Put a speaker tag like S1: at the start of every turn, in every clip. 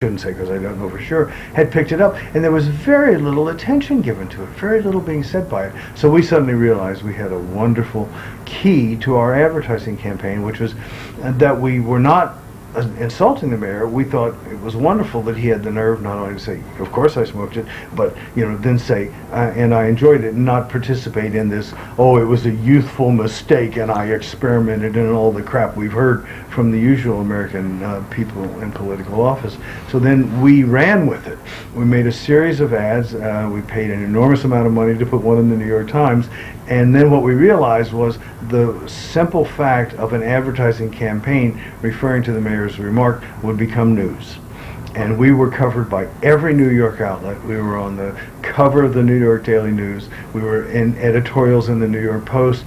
S1: shouldn't say because I don't know for sure, had picked it up, and there was very little attention given to it, very little being said by it. So we suddenly realized we had a wonderful key to our advertising campaign, which was that we were not insulting the mayor. We thought it was wonderful that he had the nerve not only to say, of course I smoked it, but then say, and I enjoyed it, and not participate in this, oh, it was a youthful mistake and I experimented in all the crap we've heard from the usual American people in political office. So then we ran with it. We made a series of ads. We paid an enormous amount of money to put one in the New York Times. And then what we realized was the simple fact of an advertising campaign referring to the mayor's remark would become news. And we were covered by every New York outlet. We were on the cover of the New York Daily News. We were in editorials in the New York Post,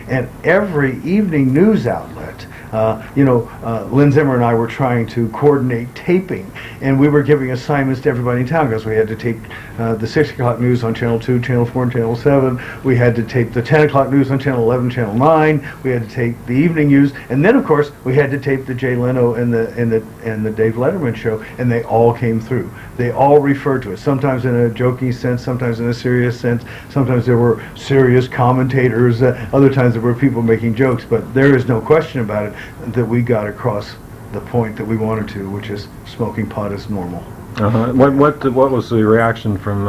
S1: and every evening news outlet. Lindesmith and I were trying to coordinate taping, and we were giving assignments to everybody in town because we had to tape the 6 o'clock news on Channel 2, Channel 4, and Channel 7. We had to tape the 10 o'clock news on Channel 11, Channel 9. We had to tape the evening news, and then of course we had to tape the Jay Leno and the Dave Letterman show, and they all came through. They all referred to it, sometimes in a joking sense, sometimes in a serious sense. Sometimes there were serious commentators, other times there were people making jokes, but there is no question about it that we got across the point that we wanted to, which is smoking pot is normal.
S2: What was the reaction from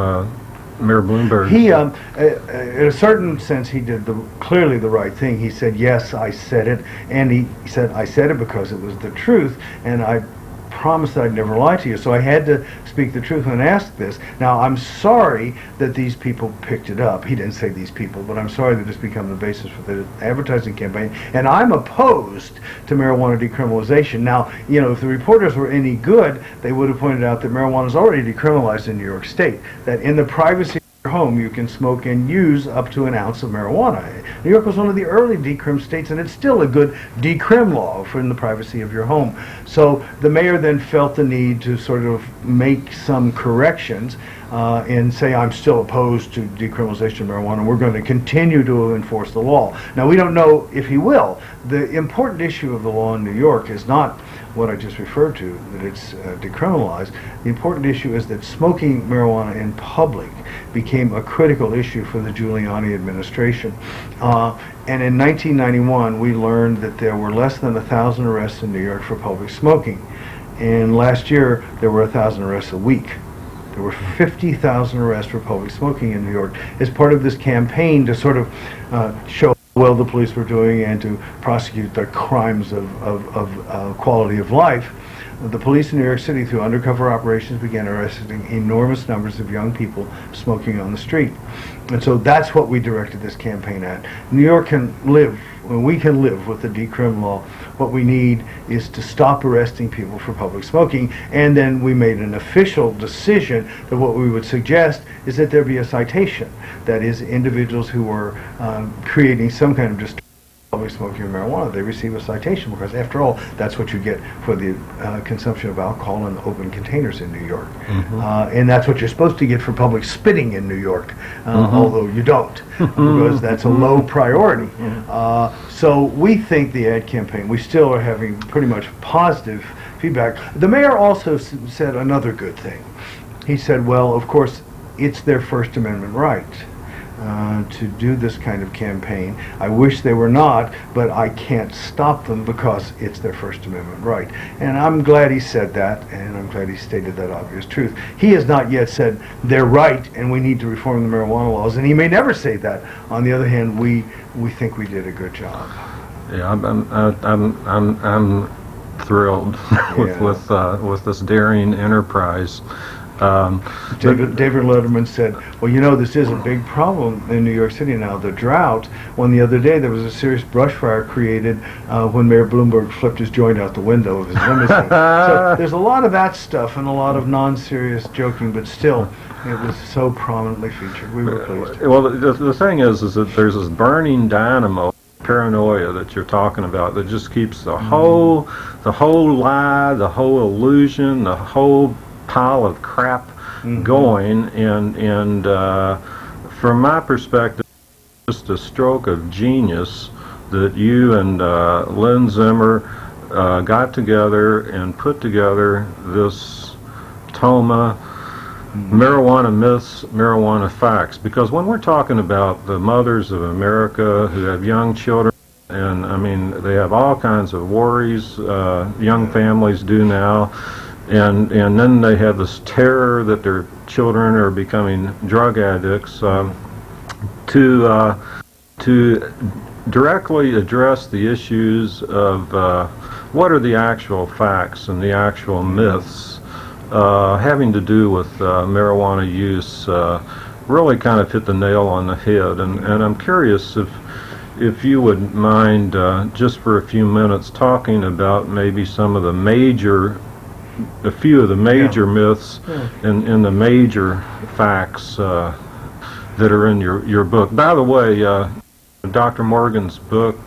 S2: Mayor Bloomberg?
S1: He, in a certain sense, he did clearly the right thing. He said, yes, I said it, and he said, I said it because it was the truth, and I promised that I'd never lie to you. So I had to speak the truth and ask this. Now, I'm sorry that these people picked it up. He didn't say these people, but I'm sorry that it's become the basis for the advertising campaign. And I'm opposed to marijuana decriminalization. Now, if the reporters were any good, they would have pointed out that marijuana is already decriminalized in New York State, that in the privacy of your home you can smoke and use up to an ounce of marijuana. New York was one of the early decrim states, and it's still a good decrim law for in the privacy of your home. So the mayor then felt the need to sort of make some corrections and say, I'm still opposed to decriminalization of marijuana. We're going to continue to enforce the law. Now, we don't know if he will. The important issue of the law in New York is not what I just referred to, that it's decriminalized. The important issue is that smoking marijuana in public became a critical issue for the Giuliani administration. And in 1991, we learned that there were less than 1,000 arrests in New York for public smoking. And last year, there were 1,000 arrests a week. There were 50,000 arrests for public smoking in New York as part of this campaign to sort of show how well the police were doing and to prosecute the crimes of quality of life. The police in New York City, through undercover operations, began arresting enormous numbers of young people smoking on the street. And so that's what we directed this campaign at. New York can live, we can live with the decrim law. What we need is to stop arresting people for public smoking, and then we made an official decision that what we would suggest is that there be a citation. That is, individuals who are creating some kind of disturbance public smoking of marijuana, they receive a citation, because after all, that's what you get for the consumption of alcohol in open containers in New York. And that's what you're supposed to get for public spitting in New York, although you don't, because that's a low priority. So we think the ad campaign, we still are having pretty much positive feedback. The mayor also said another good thing. He said, well, of course, it's their First Amendment right to do this kind of campaign. I wish they were not, but I can't stop them because it's their First Amendment right. And I'm glad he said that, and I'm glad he stated that obvious truth. He has not yet said they're right and we need to reform the marijuana laws, and he may never say that. On the other hand, we think we did a good job.
S2: Yeah, I'm thrilled with this daring enterprise.
S1: David Letterman said, well, this is a big problem in New York City now, the drought, when the other day there was a serious brush fire created when Mayor Bloomberg flipped his joint out the window of his limousine. So there's a lot of that stuff and a lot of non-serious joking, but still, it was so prominently featured. We were pleased.
S2: Well, the thing is that there's this burning dynamo paranoia that you're talking about that just keeps the whole lie, the whole illusion, the whole pile of crap going, and from my perspective, just a stroke of genius that you and Lindesmith got together and put together this hematoma, marijuana myths, marijuana facts. Because when we're talking about the mothers of America who have young children, and I mean, they have all kinds of worries, young families do now, and then they have this terror that their children are becoming drug addicts. To directly address the issues of what are the actual facts and the actual myths having to do with marijuana use, really kind of hit the nail on the head. And I'm curious if you would mind just for a few minutes talking about maybe some of the a few of the major myths and the major facts that are in your book. By the way, Dr. Morgan's book,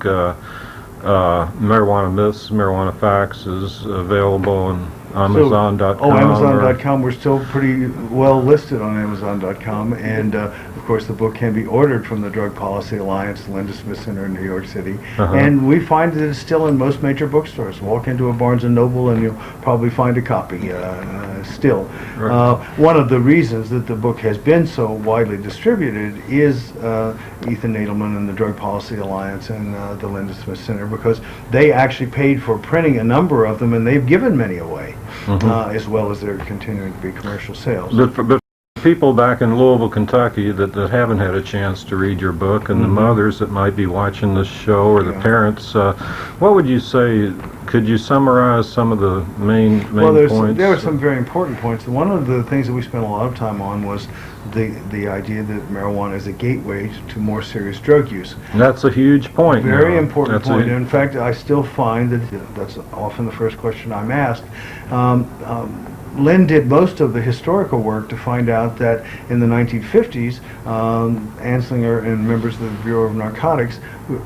S2: Marijuana Myths, Marijuana Facts, is available on Amazon.com.
S1: Amazon.com. We're still pretty well listed on Amazon.com, and of course the book can be ordered from the Drug Policy Alliance, Lindesmith Center in New York City, and we find that it's still in most major bookstores. Walk into a Barnes & Noble and you'll probably find a copy still. Right. One of the reasons that the book has been so widely distributed is Ethan Nadelman and the Drug Policy Alliance and the Lindesmith Center, because they actually paid for printing a number of them, and they've given many away. As well as there continuing to be commercial sales.
S2: But for people back in Louisville, Kentucky that haven't had a chance to read your book, and the mothers that might be watching this show, or the parents, what would you say? Could you summarize some of the main points?
S1: There are some very important points. One of the things that we spent a lot of time on was the idea that marijuana is a gateway to more serious drug use.
S2: And that's a huge point.
S1: Very important point. In fact, I still find that that's often the first question I'm asked. Lynn did most of the historical work to find out that in the 1950s, Anslinger and members of the Bureau of Narcotics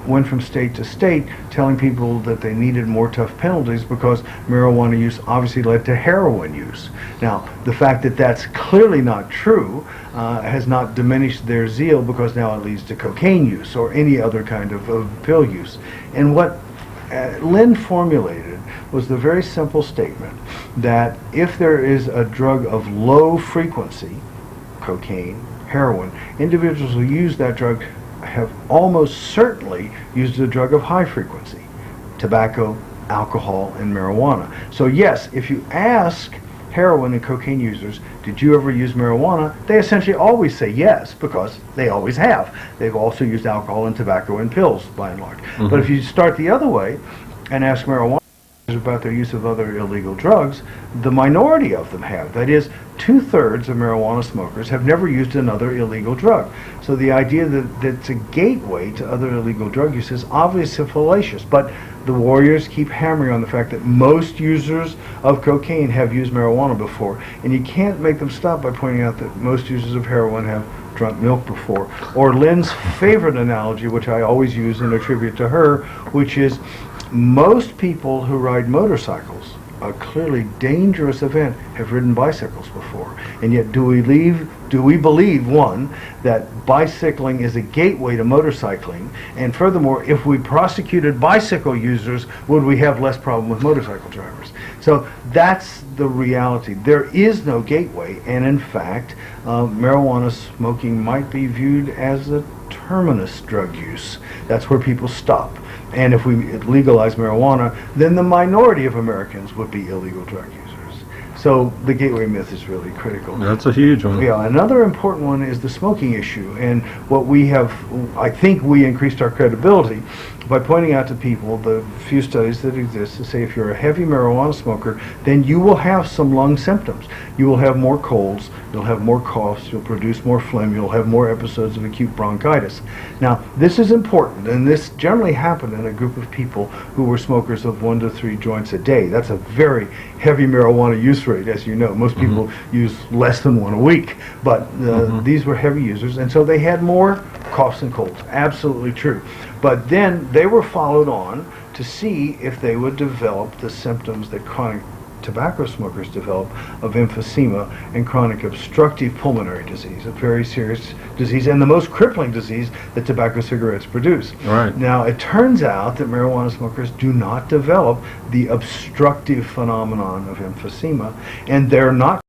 S1: went from state to state telling people that they needed more tough penalties because marijuana use obviously led to heroin use. Now, the fact that that's clearly not true has not diminished their zeal, because now it leads to cocaine use or any other kind of pill use. And what Lynn formulated was the very simple statement that if there is a drug of low frequency, cocaine, heroin, individuals who use that drug have almost certainly used a drug of high frequency, tobacco, alcohol, and marijuana. So yes, if you ask heroin and cocaine users, did you ever use marijuana? They essentially always say yes, because they always have. They've also used alcohol and tobacco and pills, by and large. But if you start the other way and ask marijuana about their use of other illegal drugs, the minority of them have. That is, 2/3 of marijuana smokers have never used another illegal drug. So the idea that it's a gateway to other illegal drug use is obviously fallacious. But the warriors keep hammering on the fact that most users of cocaine have used marijuana before, and you can't make them stop by pointing out that most users of heroin have drunk milk before. Or Lynn's favorite analogy, which I always use and attribute to her, which is most people who ride motorcycles, a clearly dangerous event, have ridden bicycles before. And yet do we believe, one, that bicycling is a gateway to motorcycling, and furthermore, if we prosecuted bicycle users, would we have less problem with motorcycle drivers? So that's the reality. There is no gateway, and in fact, marijuana smoking might be viewed as a terminus drug use. That's where people stop. And if we legalize marijuana, then the minority of Americans would be illegal drug users. So the gateway myth is really critical.
S2: That's a huge one.
S1: Yeah, another important one is the smoking issue. And what we have, I think we increased our credibility by pointing out to people the few studies that exist to say if you're a heavy marijuana smoker, then you will have some lung symptoms. You will have more colds, you'll have more coughs, you'll produce more phlegm, you'll have more episodes of acute bronchitis. Now, this is important, and this generally happened in a group of people who were smokers of 1 to 3 joints a day. That's a very heavy marijuana use rate, as you know. Most people use less than 1 a week, but these were heavy users, and so they had more coughs and colds. Absolutely true. But then they were followed on to see if they would develop the symptoms that chronic tobacco smokers develop of emphysema and chronic obstructive pulmonary disease, a very serious disease and the most crippling disease that tobacco cigarettes produce.
S2: Right.
S1: Now, it turns out that marijuana smokers do not develop the obstructive phenomenon of emphysema, and they're not